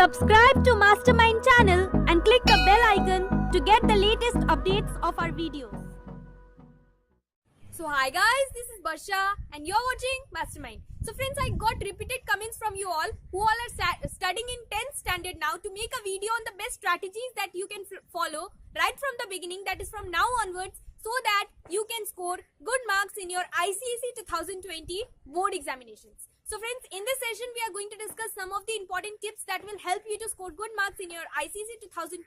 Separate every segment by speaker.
Speaker 1: Subscribe to Mastermind channel and click the bell icon to get the latest updates of our videos.
Speaker 2: So hi guys, this is Barsha and you're watching Mastermind. So friends, I got repeated comments from you all who all are studying in 10th standard now to make a video on the best strategies that you can follow right from the beginning, that is from now onwards, so that you can score good marks in your ICSE 2020 board examinations. So friends, in this session we are going to discuss some of the important tips that will help you to score good marks in your ICSE 2020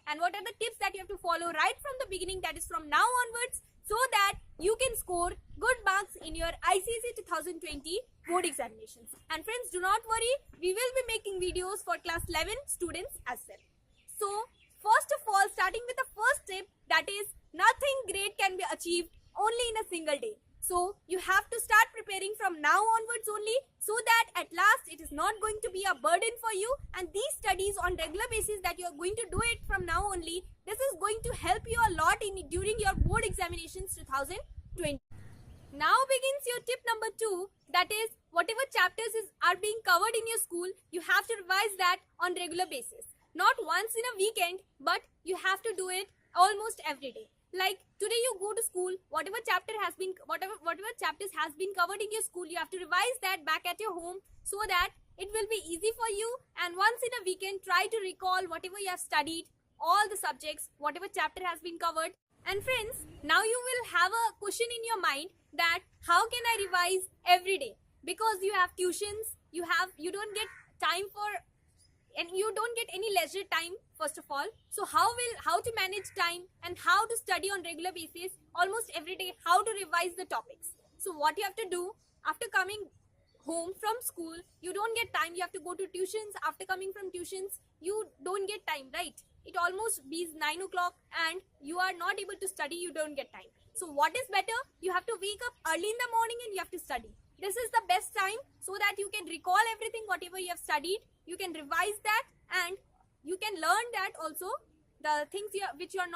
Speaker 2: and what are the tips that you have to follow right from the beginning, that is from now onwards, so that you can score good marks in your ICSE 2020 board examinations. And friends, do not worry, we will be making videos for class 11 students as well. So first of all, starting with the first tip, that is nothing great can be achieved only in a single day. So you have to start preparing from now onwards only, so that at last it is not going to be a burden for you, and these studies on regular basis that you are going to do it from now only, this is going to help you a lot during your board examinations 2020. Now begins your tip number 2, that is whatever chapters are being covered in your school, you have to revise that on regular basis. Not once in a weekend, but you have to do it almost every day. Like today you go to school, whatever chapters has been covered in your school, you have to revise that back at your home so that it will be easy for you. And once in a weekend, try to recall whatever you have studied, all the subjects, whatever chapter has been covered. And friends, now you will have a question in your mind that how can I revise every day? Because you have tuitions, you don't get time for, and you don't get any leisure time first of all. So how to manage time and how to study on regular basis almost every day, how to revise the topics. So what you have to do, after coming home from school, you don't get time, you have to go to tuitions. After coming from tuitions, you don't get time, right? It almost be 9 o'clock and you are not able to study, you don't get time. So what is better? You have to wake up early in the morning and you have to study. This is the best time so that you can recall everything, whatever you have studied. You can revise that and you can learn that also. The things which you have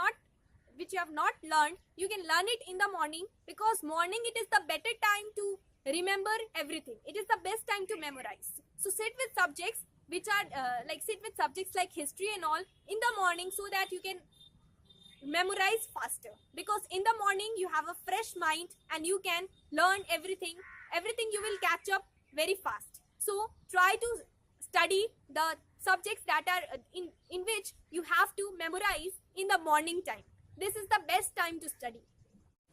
Speaker 2: not learned, you can learn it in the morning, because morning it is the better time to remember everything. It is the best time to memorize. So sit with subjects which are like history and all in the morning, so that you can memorize faster, because in the morning you have a fresh mind and you can learn everything you will catch up very fast. So try to study the subjects that are in which you have to memorize in the morning time. This is the best time to study.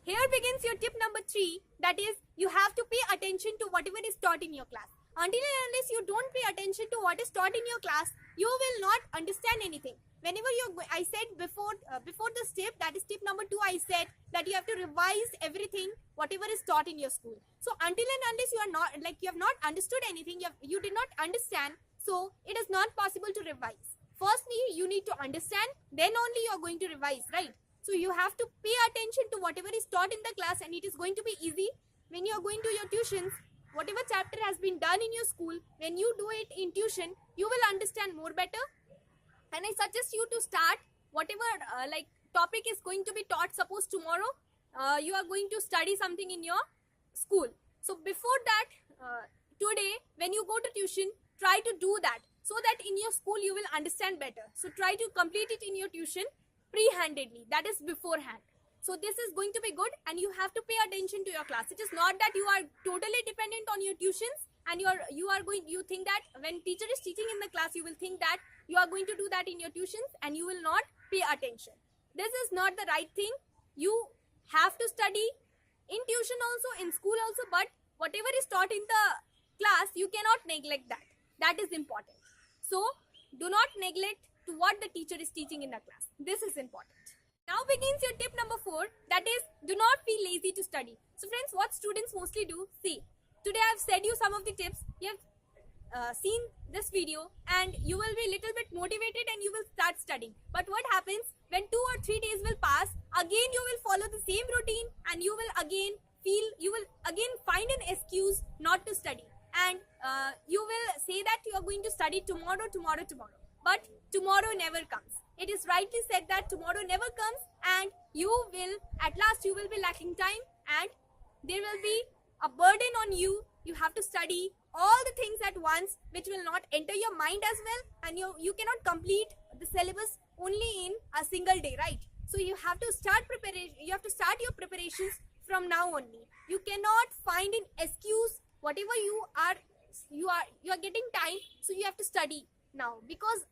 Speaker 2: Here begins your tip number 3, that is you have to pay attention to whatever is taught in your class. Until and unless you don't pay attention to what is taught in your class, you will not understand anything. Whenever I said before this tip, that is tip number 2, I said that you have to revise everything whatever is taught in your school. So until and unless you have not understood anything, you did not understand, so it is not possible to revise. Firstly, you need to understand, then only you are going to revise, right? So you have to pay attention to whatever is taught in the class, and it is going to be easy when you are going to your tuitions. Whatever chapter has been done in your school, when you do it in tuition, you will understand more better. And I suggest you to start whatever topic is going to be taught. Suppose tomorrow you are going to study something in your school. So before that, today when you go to tuition, try to do that, so that in your school you will understand better. So try to complete it in your tuition pre-handedly, that is beforehand. So this is going to be good, and you have to pay attention to your class. It is not that you are totally dependent on your tuitions and you think that when teacher is teaching in the class, you will think that you are going to do that in your tuitions and you will not pay attention. This is not the right thing. You have to study in tuition also, in school also, but whatever is taught in the class, you cannot neglect that. That is important. So do not neglect to what the teacher is teaching in the class. This is important. Now begins your tip number 4, that is do not feel lazy to study. So friends, what students mostly do, see, today I have said you some of the tips. You have seen this video and you will be little bit motivated and you will start studying. But what happens when 2 or 3 days will pass, again you will follow the same routine and you will again find an excuse not to study. And you will say that you are going to study tomorrow. But tomorrow never comes. It is rightly said that tomorrow never comes, and at last you will be lacking time and there will be a burden on you. You have to study all the things at once, which will not enter your mind as well, and you cannot complete the syllabus only in a single day, right? So you have to start preparation. You have to start your preparations from now only. You cannot find an excuse. Whatever you are getting time, so you have to study now, because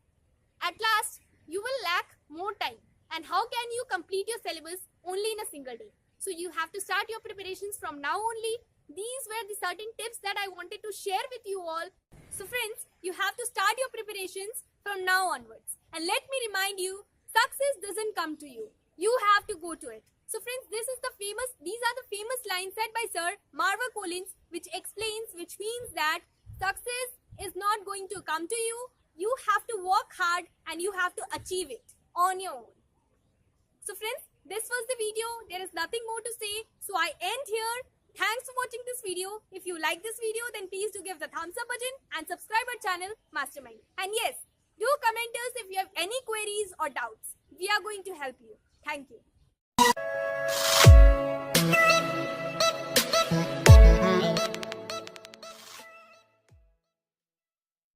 Speaker 2: at last you will lack more time. And how can you complete your syllabus only in a single day? So you have to start your preparations from now only. These were the certain tips that I wanted to share with you all. So friends, you have to start your preparations from now onwards. And let me remind you, success doesn't come to you. You have to go to it. So friends, these are the famous lines said by Sir Marva Collins, which means that success is not going to come to you. You have to work hard and you have to achieve it on your own. So friends, this was the video. There is nothing more to say. So I end here. Thanks for watching this video. If you like this video, then please do give the thumbs up button and subscribe our channel Mastermind. And yes, do comment us if you have any queries or doubts. We are going to help you. Thank you.